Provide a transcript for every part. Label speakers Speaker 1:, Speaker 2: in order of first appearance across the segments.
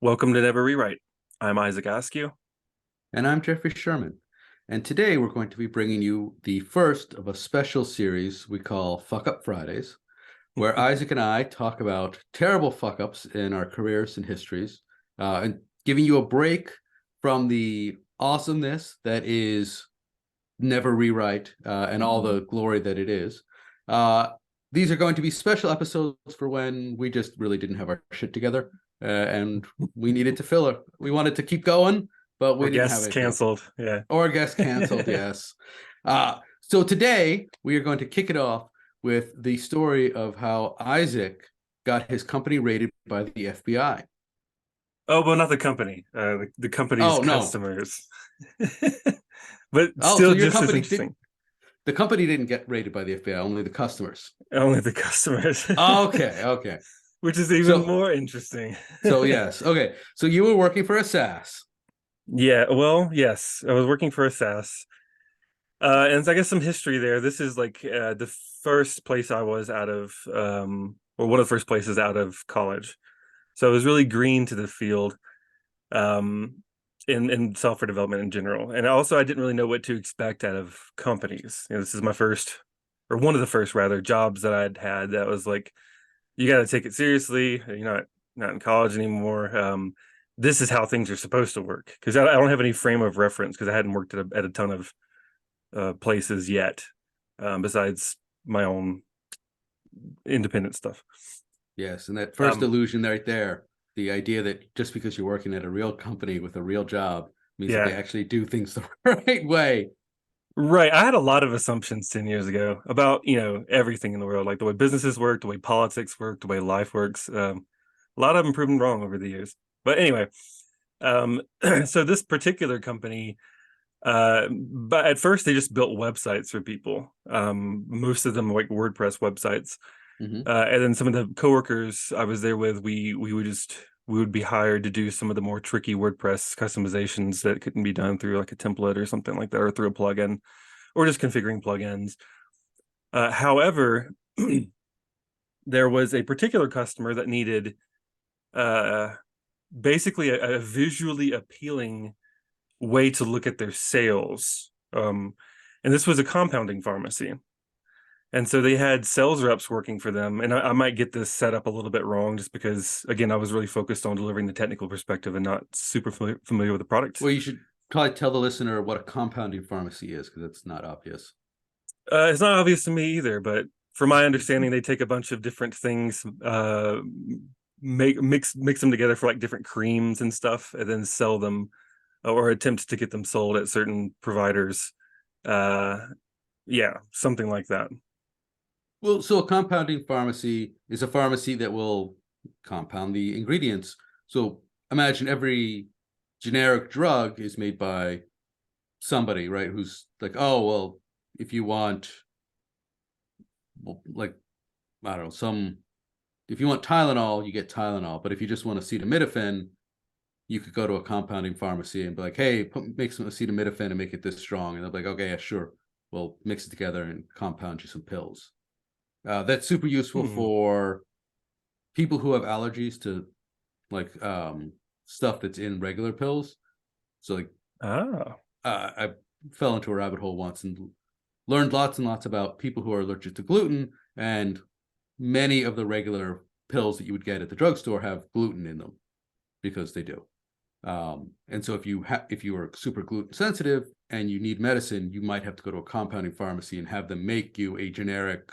Speaker 1: Welcome to Never Rewrite. I'm Isaac Askew.
Speaker 2: And I'm Jeffrey Sherman. And today we're going to be bringing you the first of a special series we call Fuck Up Fridays, where Isaac and I talk about terrible fuck ups in our careers and histories, and giving you a break from the awesomeness that is Never Rewrite and all the glory that it is. These are going to be special episodes for when we just really didn't have our shit together and we needed to fill it. We wanted to keep going, but we
Speaker 1: Or
Speaker 2: didn't have
Speaker 1: guests
Speaker 2: anything.
Speaker 1: canceled. Yeah.
Speaker 2: Or guest canceled, yes. So today we are going to kick it off with the story of how Isaac got his company raided by the FBI.
Speaker 1: Oh, well, not the company. The company's
Speaker 2: Oh no.
Speaker 1: customers. But
Speaker 2: Oh, so
Speaker 1: still
Speaker 2: your
Speaker 1: just as
Speaker 2: company didn't
Speaker 1: interesting.
Speaker 2: the company didn't get raided by the FBI, only the customers.
Speaker 1: Only the customers.
Speaker 2: Okay, okay.
Speaker 1: Which is even
Speaker 2: So
Speaker 1: more interesting.
Speaker 2: so yes. Okay. So you were working for a SAS.
Speaker 1: Yeah, well, yes. I was working for a SAS. And I guess some history there. This is like the first place I was out of or one of the first places out of college. So I was really green to the field. um, in software development in general. And also, I didn't really know what to expect out of companies. This is my first, or one of the first rather, jobs that I'd had that was like, you got to take it seriously. You're not in college anymore. This is how things are supposed to work, because I don't have any frame of reference because I hadn't worked at a ton of places yet, besides my own independent stuff.
Speaker 2: Yes, and that first
Speaker 1: Um,
Speaker 2: illusion right there, the idea that just because you're working at a real company with a real job means that they
Speaker 1: yeah,
Speaker 2: actually do things the right way.
Speaker 1: right. I had a lot of assumptions 10 years ago about, everything in the world, like the way businesses work, the way politics work, the way life works. A lot of them proven wrong over the years. But anyway, so this particular company, but at first they just built websites for people. Most of them like WordPress websites.
Speaker 2: Mm-hmm.
Speaker 1: And then some of the coworkers I was there with, we would be hired to do some of the more tricky WordPress customizations that couldn't be done through like a template or something like that, or through a plugin, or just configuring plugins. However, there was a particular customer that needed uh, basically a visually appealing way to look at their sales. And this was a compounding pharmacy. And so they had sales reps working for them. And I might get this set up a little bit wrong just because, again, I was really focused on delivering the technical perspective and not super familiar with the product.
Speaker 2: Well, you should probably tell the listener what a compounding pharmacy is because it's not obvious.
Speaker 1: It's not obvious to me either, but from my understanding, they take a bunch of different things, mix them together for like different creams and stuff, and then sell them or attempt to get them sold at certain providers. Uh, yeah, something like that.
Speaker 2: Well, so a compounding pharmacy is a pharmacy that will compound the ingredients. So imagine every generic drug is made by somebody, right? Who's like, oh, well, if you want, well, like, I don't know, if you want Tylenol, you get Tylenol. But if you just want acetaminophen, you could go to a compounding pharmacy and be like, hey, make some acetaminophen and make it this strong. And they'll be like, okay, yeah, sure. We'll mix it together and compound you some pills. That's super useful
Speaker 1: Hmm.
Speaker 2: for people who have allergies to like stuff that's in regular pills. So like
Speaker 1: Ah,
Speaker 2: I fell into a rabbit hole once and learned lots and lots about people who are allergic to gluten, and many of the regular pills that you would get at the drugstore have gluten in them because they do. And so if you are super gluten sensitive and you need medicine, you might have to go to a compounding pharmacy and have them make you a generic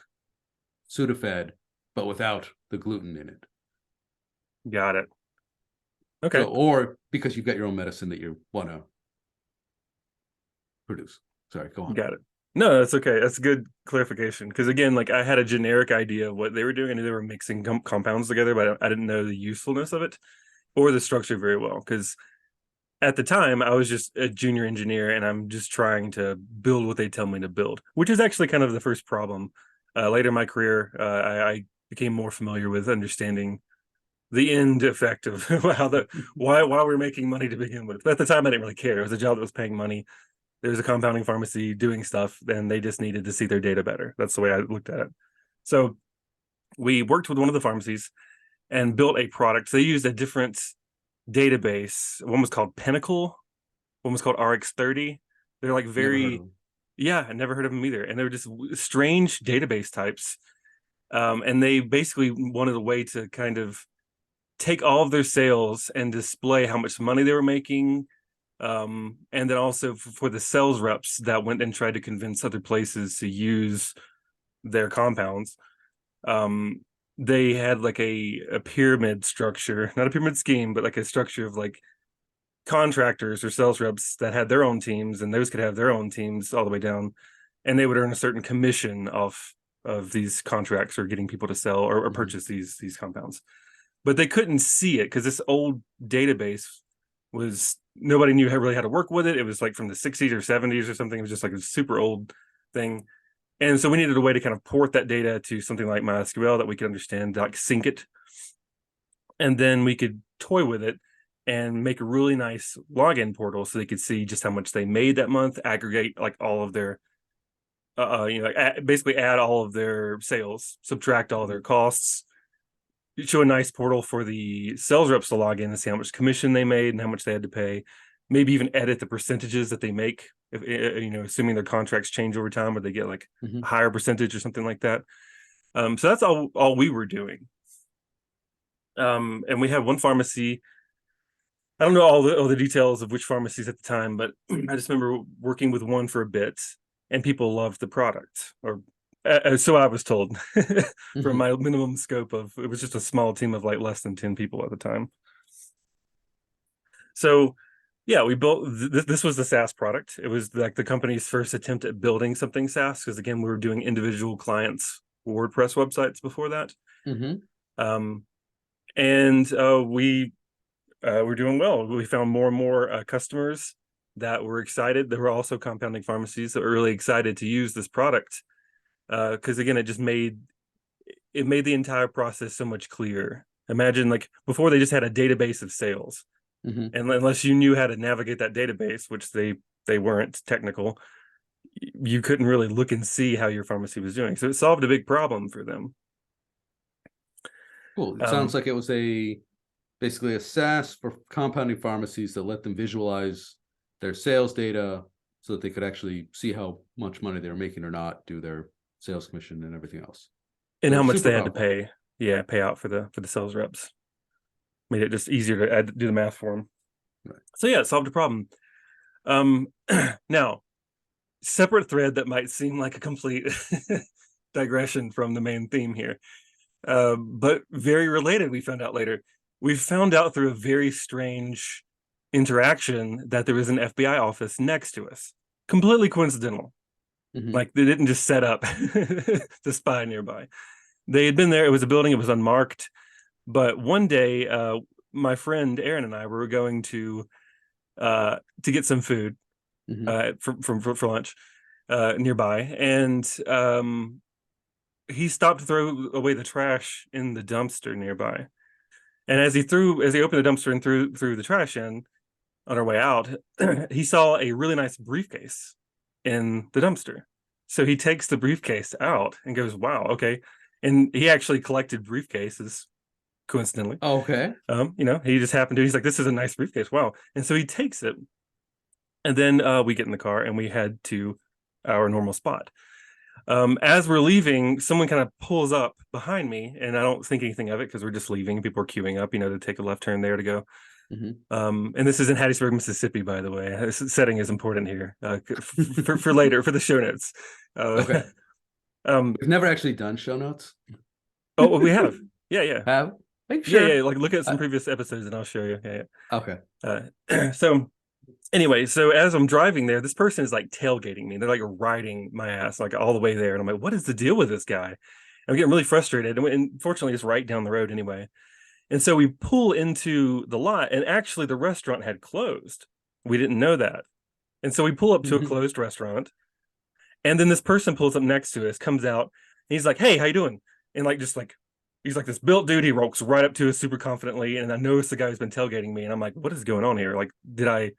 Speaker 2: Sudafed, but without the gluten in it.
Speaker 1: got it. Okay,
Speaker 2: So, or because you've got your own medicine that you want to produce. Sorry, go on.
Speaker 1: got it. No, that's okay. That's a good clarification because again, like I had a generic idea of what they were doing. I knew they were mixing compounds together, but I didn't know the usefulness of it or the structure very well. Because at the time, I was just a junior engineer, and I'm just trying to build what they tell me to build, which is actually kind of the first problem. Later in my career, I became more familiar with understanding the end effect of how the why we're making money to begin with. But at the time, I didn't really care. It was a job that was paying money. There was a compounding pharmacy doing stuff, and they just needed to see their data better. That's the way I looked at it. So we worked with one of the pharmacies and built a product. They used a different database. One was called Pinnacle, one was called RX30. They're like
Speaker 2: Never heard of
Speaker 1: very,
Speaker 2: them.
Speaker 1: yeah, I never heard of them either. And they were just strange database types. And they basically wanted a way to kind of take all of their sales and display how much money they were making. And then also for the sales reps that went and tried to convince other places to use their compounds, um, they had like a pyramid structure, not a pyramid scheme, but like a structure of like contractors or sales reps that had their own teams, and those could have their own teams all the way down, and they would earn a certain commission off of these contracts or getting people to sell or
Speaker 2: Mhm.
Speaker 1: purchase these compounds. But they couldn't see it because this old database was, nobody knew really how to work with it. It was like from the 60s or 70s or something. It was just like a super old thing. And so we needed a way to kind of port that data to something like MySQL that we could understand, like sync it. And then we could toy with it and make a really nice login portal so they could see just how much they made that month, aggregate like all of their, basically add all of their sales, subtract all of their costs, show a nice portal for the sales reps to log in and see how much commission they made and how much they had to pay. Maybe even edit the percentages that they make, if assuming their contracts change over time, or they get like a
Speaker 2: Mhm.
Speaker 1: higher percentage or something like that. So that's all we were doing. And we had one pharmacy. I don't know all the details of which pharmacies at the time, but I just remember working with one for a bit, and people loved the product, or so I was told, from
Speaker 2: Mhm.
Speaker 1: my minimum scope of, it was just a small team of like less than 10 people at the time. So yeah, we built this was the SaaS product. It was like the company's first attempt at building something SaaS, because again, we were doing individual clients WordPress websites before that.
Speaker 2: Mhm.
Speaker 1: Um, and we were doing well. We found more and more customers that were excited. There were also compounding pharmacies that were really excited to use this product, because again, it made the entire process so much clearer. Imagine, like, before they just had a database of sales,
Speaker 2: Mhm.
Speaker 1: and unless you knew how to navigate that database, which they weren't technical, you couldn't really look and see how your pharmacy was doing. So it solved a big problem for them.
Speaker 2: Cool. It sounds
Speaker 1: Um,
Speaker 2: like it was a basically a SaaS for compounding pharmacies that let them visualize their sales data so that they could actually see how much money they were making or not, do their sales commission and everything else.
Speaker 1: and
Speaker 2: So
Speaker 1: how much
Speaker 2: super
Speaker 1: they had to
Speaker 2: powerful.
Speaker 1: pay, yeah, pay out for the sales reps. Made it just easier to do the math for them.
Speaker 2: Right.
Speaker 1: So yeah, it solved a problem. Um, Now, separate thread that might seem like a complete digression from the main theme here, but very related. We found out later. We found out through a very strange interaction that there was an FBI office next to us. Completely coincidental.
Speaker 2: Mhm.
Speaker 1: Like they didn't just set up to spy nearby. They had been there. It was a building. It was unmarked. But one day, my friend Aaron and I were going to get some food
Speaker 2: Mhm.
Speaker 1: for lunch nearby, and he stopped to throw away the trash in the dumpster nearby. And as he opened the dumpster and threw the trash in on our way out, he saw a really nice briefcase in the dumpster. So he takes the briefcase out and goes, "Wow, okay." And he actually collected briefcases, coincidentally.
Speaker 2: Okay.
Speaker 1: He just happened to. He's like, "This is a nice briefcase, wow!" And so he takes it, and then we get in the car and we head to our normal spot. As we're leaving, someone kind of pulls up behind me, and I don't think anything of it because we're just leaving. People are queuing up, to take a left turn there to go.
Speaker 2: Mhm.
Speaker 1: And this is in Hattiesburg, Mississippi, by the way. This setting is important here, for later, for the show notes. Uh,
Speaker 2: Okay.
Speaker 1: um,
Speaker 2: We've never actually done show notes.
Speaker 1: oh, well, we have, yeah, yeah,
Speaker 2: Have? Are you
Speaker 1: yeah, yeah.
Speaker 2: sure?
Speaker 1: Like, look at some
Speaker 2: I,
Speaker 1: previous episodes, and I'll show you. Yeah,
Speaker 2: okay.
Speaker 1: yeah. So anyway, so as I'm driving there, this person is like tailgating me. They're like riding my ass like all the way there, and I'm like, "What is the deal with this guy?" I'm getting really frustrated, and fortunately, it's right down the road anyway. And so we pull into the lot, and actually, the restaurant had closed. We didn't know that. And so we pull up to a
Speaker 2: Mhm.
Speaker 1: closed restaurant, and then this person pulls up next to us, comes out, and he's like, "Hey, how you doing?" And like just like he's like this built dude. He walks right up to us super confidently, and I notice the guy who's been tailgating me, and I'm like, "What is going on here? Like, did I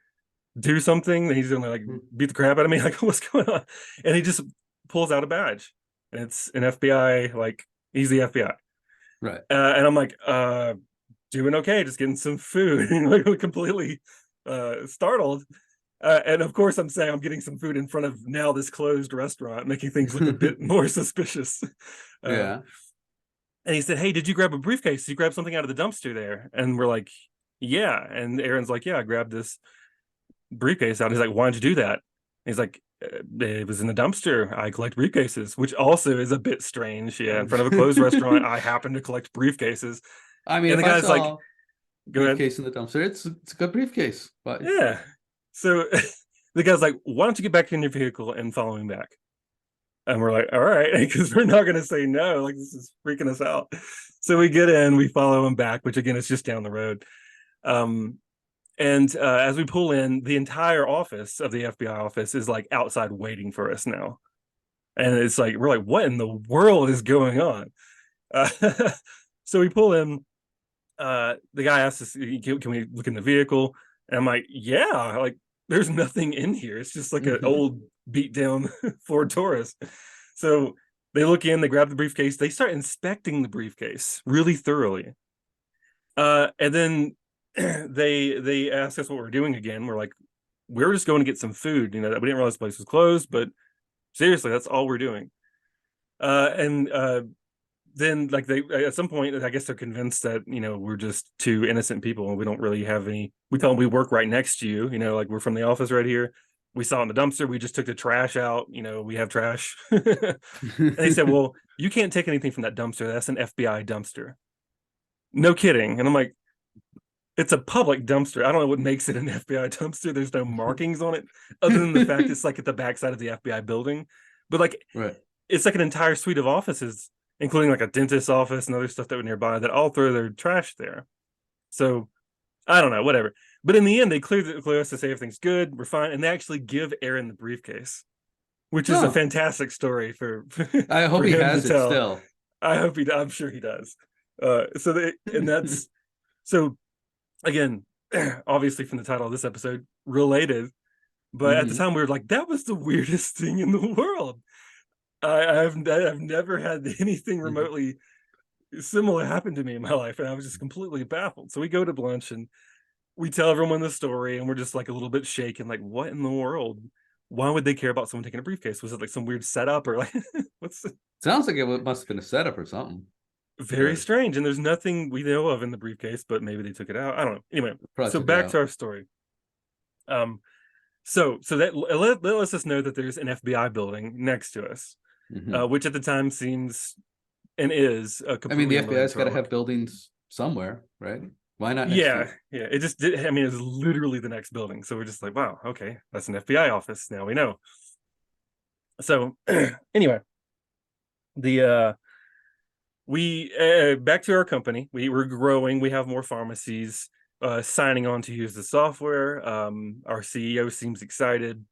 Speaker 1: do something?" And he's gonna like beat the crap out of me. Like, what's going on? And he just pulls out a badge, and it's an FBI. Like, he's the FBI,
Speaker 2: Right.
Speaker 1: and I'm like, doing okay, just getting some food, like completely startled. And of course, I'm saying I'm getting some food in front of now this closed restaurant, making things look a bit more suspicious. Uh,
Speaker 2: Yeah.
Speaker 1: and he said, "Hey, did you grab a briefcase? Did you grab something out of the dumpster there?" And we're like, "Yeah." And Aaron's like, "Yeah, I grabbed this briefcase out." He's like, "Why'd you do that?" He's like, "It was in the dumpster. I collect briefcases," which also is a bit strange. Yeah, in front of a closed restaurant, I happen to collect briefcases.
Speaker 2: I mean,
Speaker 1: And
Speaker 2: if
Speaker 1: the
Speaker 2: I
Speaker 1: guy's like,
Speaker 2: saw
Speaker 1: "Go ahead."
Speaker 2: briefcase in the dumpster, it's a good briefcase. But
Speaker 1: Yeah. So the guy's like, "Why don't you get back in your vehicle and follow me back?" And we're like, "All right," because we're not going to say no. Like, this is freaking us out. So we get in, we follow him back, which again is just down the road. Um, and as we pull in, the entire office of the FBI office is like outside waiting for us now. And it's like, we're like, what in the world is going on? Uh, so we pull in. The guy asks us, can we look in the vehicle? And I'm like, yeah, like there's nothing in here. It's just like an old beat down Ford Taurus. So they look in, they grab the briefcase, they start inspecting the briefcase really thoroughly. And then they ask us what we're doing again. We're like, we're just going to get some food. We didn't realize the place was closed, but seriously, that's all we're doing. And then like they at some point, I guess they're convinced that we're just two innocent people and we don't really have any. We tell them we work right next to you, like we're from the office right here. We saw in the dumpster, we just took the trash out, we have trash. And they said, well, you can't take anything from that dumpster, that's an FBI dumpster. No kidding. And I'm like, it's a public dumpster. I don't know what makes it an FBI dumpster. There's no markings on it other than the fact it's like at the backside of the FBI building. But like,
Speaker 2: right.
Speaker 1: it's like an entire suite of offices, including like a dentist's office and other stuff that were nearby, that all throw their trash there. So I don't know, whatever. But in the end, they clear us to say everything's good, we're fine, and they actually give Aaron the briefcase, which is a
Speaker 2: Oh,
Speaker 1: fantastic story for
Speaker 2: I hope
Speaker 1: for
Speaker 2: he
Speaker 1: him to
Speaker 2: has it
Speaker 1: tell.
Speaker 2: still.
Speaker 1: I hope I'm sure he does. And that's so again, obviously from the title of this episode, related. But at the time, we were like, that was the weirdest thing in the world. I've never had anything remotely similar happen to me in my life, and I was just completely baffled. So we go to lunch and we tell everyone the story, and we're just like a little bit shaken, like, what in the world? Why would they care about someone taking a briefcase? Was it like some weird setup or like what's
Speaker 2: Sounds like it must have been a setup or something.
Speaker 1: very strange? And there's nothing we know of in the briefcase, but maybe they took it out. I don't know. Anyway,
Speaker 2: Probably
Speaker 1: so
Speaker 2: took it
Speaker 1: back
Speaker 2: out.
Speaker 1: to our story. So that lets us know that there's an FBI building next to us, which at the time seems and is a
Speaker 2: I mean,
Speaker 1: completely
Speaker 2: the
Speaker 1: unloaded
Speaker 2: FBI's got to
Speaker 1: truck.
Speaker 2: have buildings somewhere, right? Why not next to
Speaker 1: Yeah,
Speaker 2: you?
Speaker 1: yeah. It just did. I mean, it was literally the next building. So we're just like, wow, okay, that's an FBI office. Now we know. So anyway, the we back to our company. We were growing. We have more pharmacies signing on to use the software. Our CEO seems excited.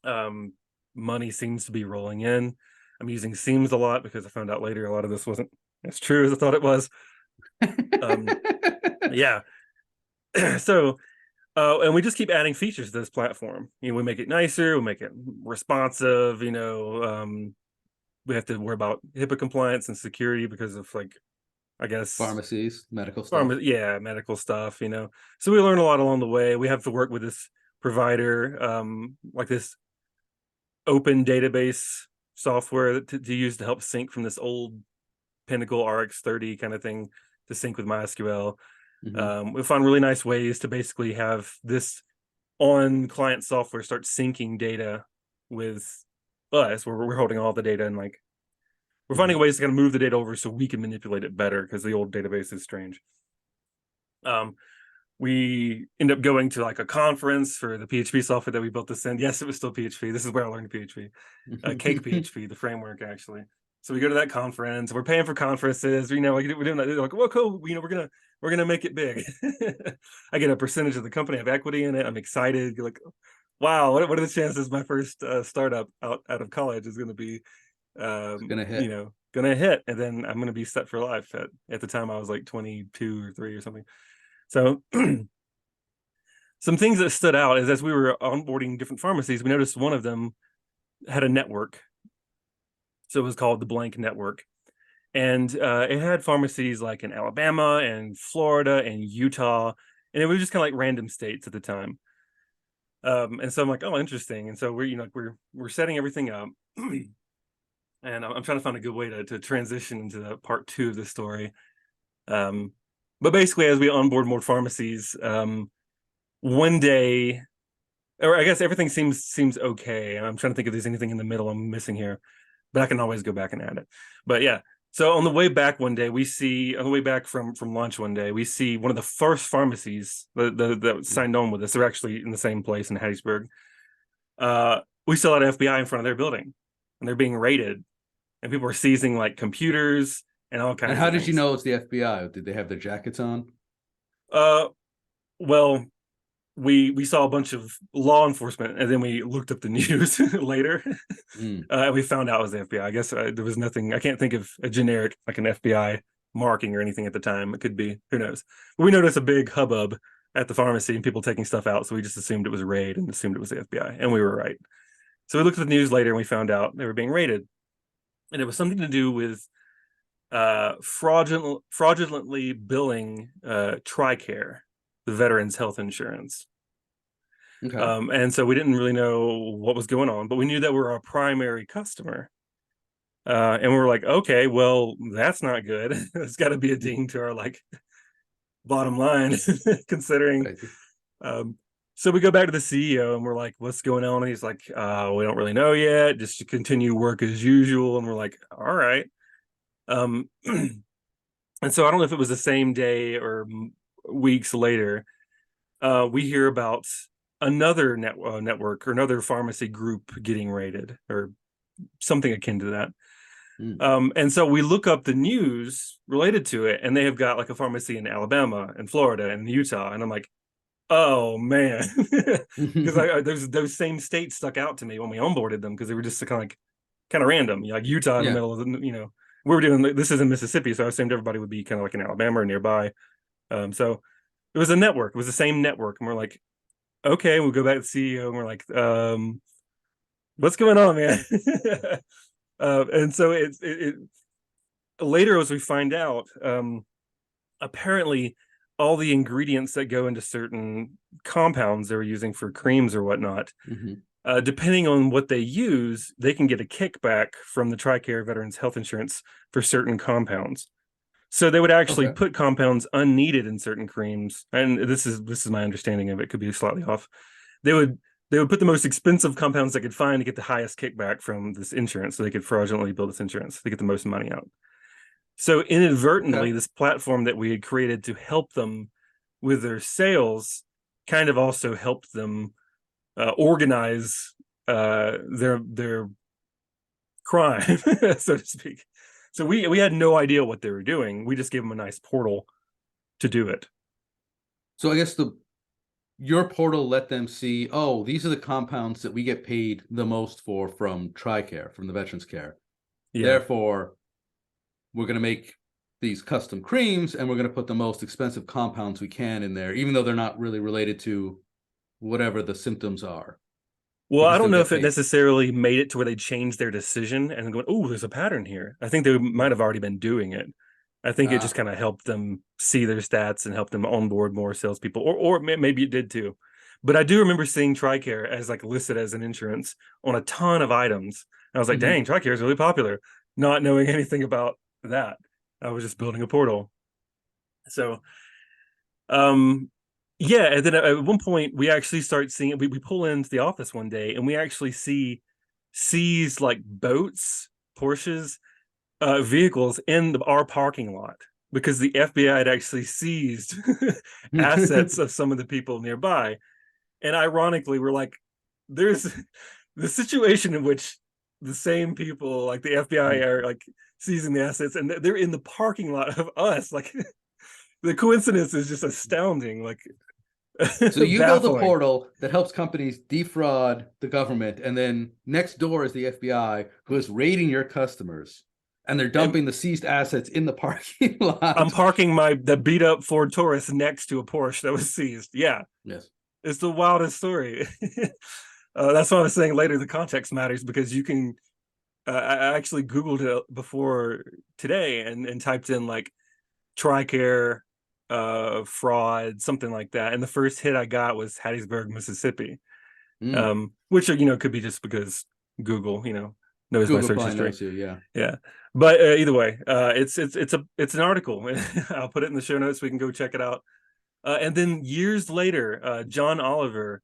Speaker 1: Money seems to be rolling in. I'm using seems a lot because I found out later a lot of this wasn't as true as I thought it was. Yeah. So and we just keep adding features to this platform. We make it nicer, we make it responsive. We have to worry about HIPAA compliance and security because of like, I guess,
Speaker 2: Pharmacies, medical stuff.
Speaker 1: yeah, medical stuff. So we learn a lot along the way. We have to work with this provider, like this open database software to use to help sync from this old Pinnacle RX30 kind of thing to sync with MySQL. We found really nice ways to basically have this on client software start syncing data with us, where we're holding all the data, and like we're finding ways to kind of move the data over so we can manipulate it better because the old database is strange. We end up going to like a conference for the PHP software that we built this in. Yes, it was still PHP. This is where I learned PHP, Cake PHP, the framework actually. So we go to that conference. We're paying for conferences. Like we're doing that. They're like, well, cool. We're gonna make it big. I get a percentage of the company. I have equity in it. I'm excited. Like, wow, what are the chances my first startup out of college is going to be,
Speaker 2: Gonna hit.
Speaker 1: Gonna hit, and then I'm gonna be set for life. At the time, I was like 22 or 3 or something. So some things that stood out is as we were onboarding different pharmacies, we noticed one of them had a network. So it was called the Blank Network. and it had pharmacies like in Alabama and Florida and Utah, and it was just kind of like random states at the time. And so I'm like, oh, interesting. And so we're setting everything up, and I'm trying to find a good way to transition into the part two of the story. But basically, as we onboard more pharmacies, one day, or I guess everything seems okay. I'm trying to think if there's anything in the middle I'm missing here, but I can always go back and add it. But yeah, so on the way back one day, on the way back from lunch one day, we see one of the first pharmacies that signed on with us. They're actually in the same place in Hattiesburg. We still had FBI in front of their building, and they're being raided, and people are seizing like computers and all kinds.
Speaker 2: And how
Speaker 1: of
Speaker 2: did
Speaker 1: things.
Speaker 2: you know it's the FBI? Did they have their jackets on?
Speaker 1: Well, we saw a bunch of law enforcement, and then we looked up the news later, and we found out it was the FBI. I guess there was nothing. I can't think of a generic like an FBI marking or anything at the time. It could be, who knows. But we noticed a big hubbub at the pharmacy and people taking stuff out, so we just assumed it was a raid and assumed it was the FBI, and we were right. So we looked at the news later and we found out they were being raided, and it was something to do with fraudulently billing TRICARE, the Veterans Health Insurance.
Speaker 2: Okay.
Speaker 1: And so we didn't really know what was going on, but we knew that we were our primary customer. And we were like, okay, well, that's not good. It's got to be a ding to our like bottom line, considering. So we go back to the CEO and we're like, what's going on? And he's like, we don't really know yet. Just to continue work as usual. And we're like, all right. And so I don't know if it was the same day or weeks later, we hear about another network or another pharmacy group getting raided or something akin to that. And so we look up the news related to it, and they have got like a pharmacy in Alabama and Florida and Utah, and I'm like, oh man, because those same states stuck out to me when we onboarded them because they were just kind of random, like Utah in the middle of the, we were doing this is in Mississippi, so I assumed everybody would be kind of like in Alabama or nearby. So it was a network, it was the same network, and we're like, okay, we'll go back to the CEO, and we're like, what's going on, man? And so it later, as we find out, apparently all the ingredients that go into certain compounds they were using for creams or whatnot, depending on what they use, they can get a kickback from the TRICARE Veterans Health Insurance for certain compounds. So they would actually put compounds unneeded in certain creams, and this is my understanding of it, could be slightly off. They would put the most expensive compounds they could find to get the highest kickback from this insurance, so they could fraudulently bill this insurance to get the most money out. So inadvertently, this platform that we had created to help them with their sales kind of also helped them organize their crime, so to speak. So we had no idea what they were doing. We just gave them a nice portal to do it.
Speaker 2: So I guess your portal let them see, oh, these are the compounds that we get paid the most for from TRICARE, from the Veterans Care. Yeah. Therefore, we're going to make these custom creams and we're going to put the most expensive compounds we can in there, even though they're not really related to whatever the symptoms are.
Speaker 1: Well, I don't know if it necessarily made it to where they changed their decision and going, oh, there's a pattern here. I think they might have already been doing it. I think it just kind of helped them see their stats and helped them onboard more salespeople, or maybe it did too. But I do remember seeing TRICARE as like listed as an insurance on a ton of items. And I was like, dang, TRICARE is really popular, not knowing anything about that. I was just building a portal. So, yeah, and then at one point we actually start seeing, we pull into the office one day and we actually see seized like boats, Porsches, vehicles in our parking lot because the FBI had actually seized assets of some of the people nearby. And ironically, we're like, there's the situation in which the same people, like the FBI, are like seizing the assets, and they're in the parking lot of us. Like the coincidence is just astounding. Like,
Speaker 2: so you build a portal that helps companies defraud the government, and then next door is the FBI who is raiding your customers, and they're dumping the seized assets in the parking lot.
Speaker 1: I'm parking the beat up Ford Taurus next to a Porsche that was seized. Yeah.
Speaker 2: Yes.
Speaker 1: It's the wildest story. That's why I was saying later the context matters, because you can I actually Googled it before today and typed in like TRICARE fraud, something like that. And the first hit I got was Hattiesburg, Mississippi.
Speaker 2: Mm.
Speaker 1: Which could be just because Google, knows my
Speaker 2: Google
Speaker 1: search
Speaker 2: probably
Speaker 1: history.
Speaker 2: knows you. Yeah.
Speaker 1: Yeah. But either way, it's an article. I'll put it in the show notes so we can go check it out. And then years later, John Oliver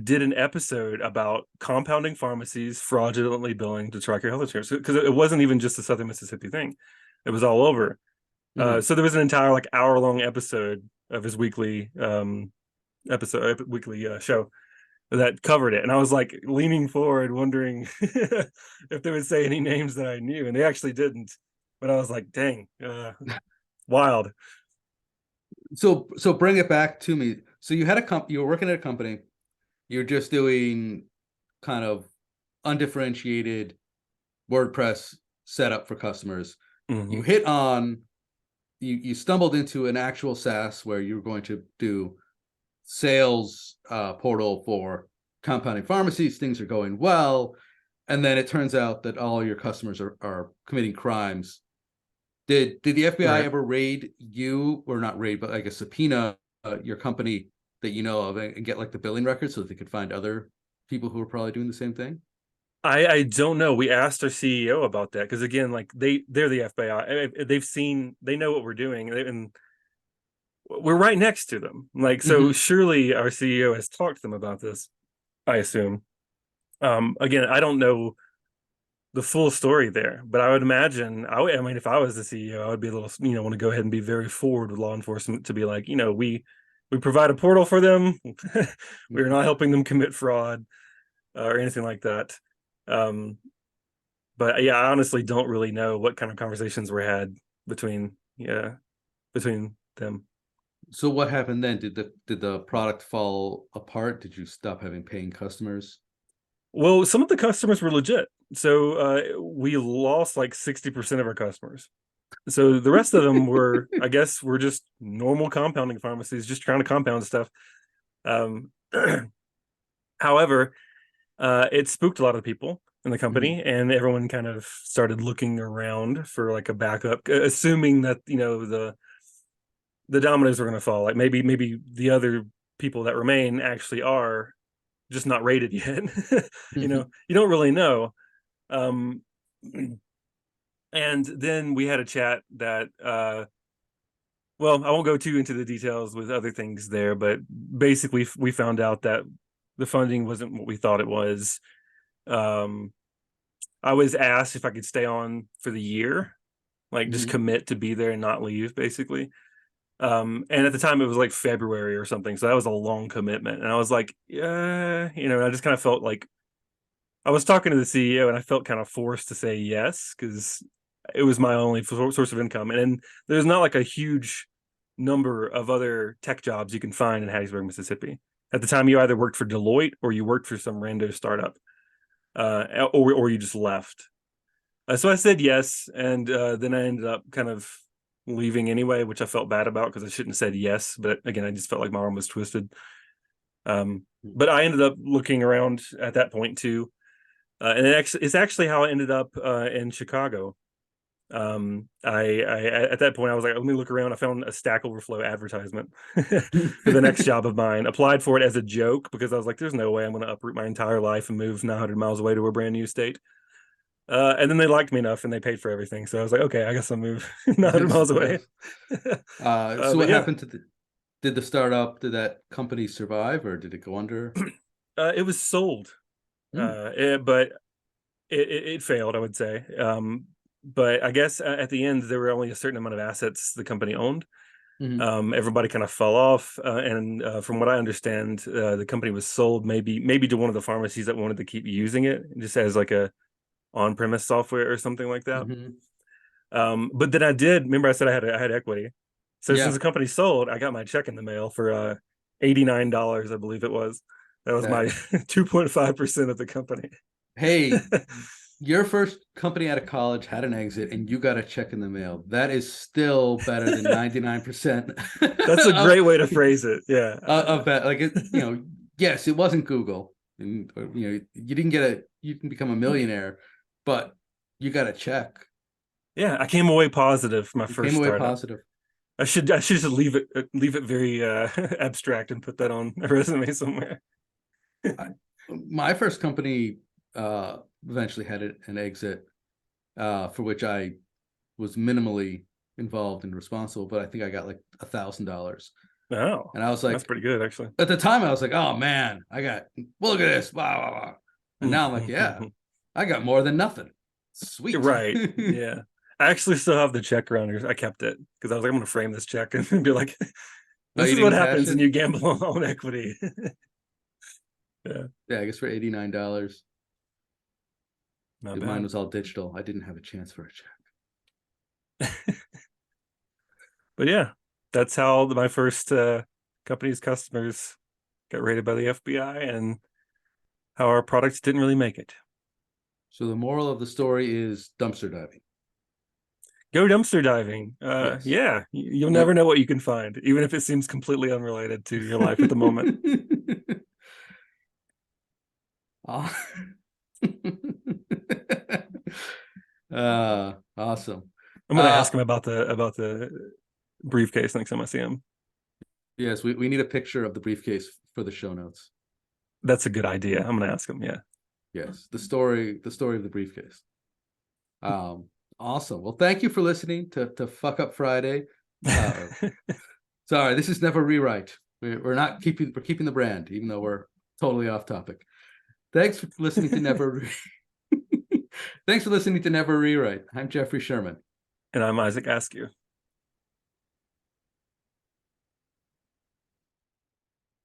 Speaker 1: did an episode about compounding pharmacies fraudulently billing to TRICARE Health Insurance, because it wasn't even just a Southern Mississippi thing; it was all over.
Speaker 2: Mhm.
Speaker 1: So there was an entire like hour-long episode of his weekly show that covered it, and I was like leaning forward, wondering if they would say any names that I knew, and they actually didn't. But I was like, "Dang, wild."
Speaker 2: So bring it back to me. So you had you were working at a company, you're just doing kind of undifferentiated WordPress setup for customers.
Speaker 1: Hmm.
Speaker 2: You hit on you stumbled into an actual SaaS where you were going to do sales portal for compounding pharmacies. Things are going well, and then it turns out that all your customers are committing crimes. Did the FBI
Speaker 1: Right.
Speaker 2: ever raid you, or not raid, but like a subpoena your company that you know of, and get like the billing records so that they could find other people who are probably doing the same thing?
Speaker 1: I don't know. We asked our CEO about that because again, like they're the FBI. They know what we're doing, and we're right next to them. Like, so
Speaker 2: Mm-hmm.
Speaker 1: surely our CEO has talked to them about this, I assume. Again, I don't know the full story there, but I would imagine I mean, if I was the CEO, I would be a little, want to go ahead and be very forward with law enforcement to be like, we provide a portal for them. We're not helping them commit fraud or anything like that. Um, but yeah, I honestly don't really know what kind of conversations were had between between them.
Speaker 2: So what happened then? Did the product fall apart? Did you stop having paying customers?
Speaker 1: Well, some of the customers were legit. So we lost like 60% of our customers. So the rest of them were, I guess, were just normal compounding pharmacies, just trying to compound stuff. Um, however, it spooked a lot of people in the
Speaker 2: Mm-hmm.
Speaker 1: company, and everyone kind of started looking around for like a backup, assuming that the dominoes were going to fall. Like maybe the other people that remain actually are just not rated yet. You don't really know. Um, and then we had a chat that well, I won't go too into the details with other things there, but basically we found out that the funding wasn't what we thought it was. Um, I was asked if I could stay on for the year, like just
Speaker 2: Mm-hmm.
Speaker 1: commit to be there and not leave, basically. And at the time it was like February or something, so that was a long commitment. And I was like, yeah, I just kind of felt like I was talking to the CEO and I felt kind of forced to say yes because it was my only source of income. And there's not like a huge number of other tech jobs you can find in Hattiesburg, Mississippi. At the time, you either worked for Deloitte or you worked for some rando startup, or you just left. So I said yes, and then I ended up kind of leaving anyway, which I felt bad about because I shouldn't have said yes. But again, I just felt like my arm was twisted. But I ended up looking around at that point too, and it's actually how I ended up in Chicago. I at that point I was like, let me look around. I found a Stack Overflow advertisement for the next job of mine. Applied for it as a joke because I was like, there's no way I'm going to uproot my entire life and move 900 miles away to a brand new state. And then they liked me enough and they paid for everything. So I was like, okay, I guess I'll move 900 miles away.
Speaker 2: So
Speaker 1: But
Speaker 2: what
Speaker 1: yeah,
Speaker 2: happened to did the startup, did that company survive or did it go under?
Speaker 1: it was sold,
Speaker 2: Hmm.
Speaker 1: but it failed, I would say. But I guess at the end, there were only a certain amount of assets the company owned.
Speaker 2: Mm-hmm.
Speaker 1: Everybody kind of fell off, and from what I understand, the company was sold maybe to one of the pharmacies that wanted to keep using it, just as like a on-premise software or something like that.
Speaker 2: Mm-hmm.
Speaker 1: But then I did remember I said I had equity. So since
Speaker 2: Yeah,
Speaker 1: the company sold, I got my check in the mail for $89, I believe it was. That was my
Speaker 2: that
Speaker 1: 2.5% of the company.
Speaker 2: hey, your first company out of college had an exit and you got a check in the mail. That is still better than 99%
Speaker 1: That's a
Speaker 2: of
Speaker 1: great way to phrase it. Yeah.
Speaker 2: of that. Like it, yes, it wasn't Google, and you didn't get you didn't become a millionaire, but you got a check.
Speaker 1: Yeah, I came away positive my
Speaker 2: You
Speaker 1: first
Speaker 2: came away
Speaker 1: startup.
Speaker 2: positive.
Speaker 1: I should just leave it very abstract and put that on a resume somewhere.
Speaker 2: My first company eventually had an exit for which I was minimally involved and responsible, but I think I got like $1,000.
Speaker 1: Oh,
Speaker 2: And I was
Speaker 1: that's
Speaker 2: like,
Speaker 1: pretty good actually.
Speaker 2: at the time I was like, oh man, look at this. Blah, blah, blah. And now I'm like, yeah, I got more than nothing. Sweet.
Speaker 1: Right. Yeah. I actually still have the check around here. I kept it because I was like, I'm gonna frame this check and be like,
Speaker 2: Oh,
Speaker 1: this
Speaker 2: you
Speaker 1: is what
Speaker 2: didn't cash
Speaker 1: happens when
Speaker 2: it?
Speaker 1: you gamble on equity. Yeah,
Speaker 2: Yeah, I guess for $89.
Speaker 1: not
Speaker 2: Mine
Speaker 1: bad.
Speaker 2: was all digital. I didn't have a chance for a check.
Speaker 1: But yeah, that's how my first company's customers got raided by the FBI and how our products didn't really make it.
Speaker 2: So the moral of the story is dumpster diving.
Speaker 1: Go dumpster diving.
Speaker 2: Yes.
Speaker 1: Yeah, you'll
Speaker 2: Yep.
Speaker 1: never know what you can find, even if it seems completely unrelated to your life at the moment.
Speaker 2: Awesome.
Speaker 1: I'm gonna ask him about the briefcase next time I see him.
Speaker 2: Yes, we need a picture of the briefcase for the show notes.
Speaker 1: That's a good idea. I'm gonna ask him. Yeah.
Speaker 2: Yes, the story of the briefcase. Awesome. Well, thank you for listening to Fuck Up Friday. Sorry, this is Never Rewrite. We're keeping the brand, even though we're totally off topic. Thanks for listening to Never. Thanks for listening to Never Rewrite. I'm Jeffrey Sherman.
Speaker 1: And I'm Isaac Askew.